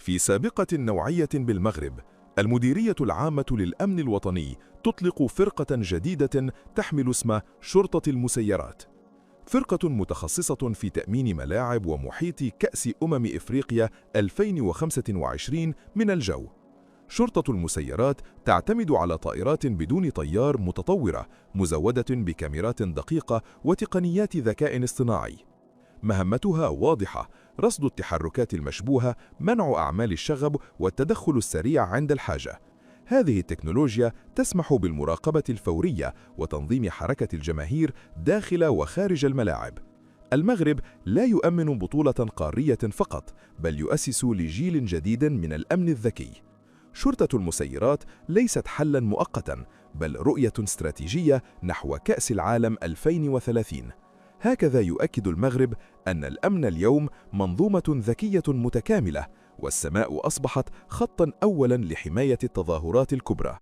في سابقة نوعية بالمغرب، المديرية العامة للأمن الوطني تطلق فرقة جديدة تحمل اسم شرطة المسيرات. فرقة متخصصة في تأمين ملاعب ومحيط كأس إفريقيا 2025 من الجو. شرطة المسيرات تعتمد على طائرات بدون طيار متطورة مزودة بكاميرات دقيقة وتقنيات ذكاء اصطناعي. مهمتها واضحة: رصد التحركات المشبوهة، منع أعمال الشغب، والتدخل السريع عند الحاجة. هذه التكنولوجيا تسمح بالمراقبة الفورية وتنظيم حركة الجماهير داخل وخارج الملاعب. المغرب لا يؤمن بطولة قارية فقط، بل يؤسس لجيل جديد من الأمن الذكي. شرطة المسيرات ليست حلاً مؤقتاً، بل رؤية استراتيجية نحو كأس العالم 2030. هكذا يؤكد المغرب أن الأمن اليوم منظومة ذكية متكاملة، والسماء أصبحت خطاً أولاً لحماية التظاهرات الكبرى.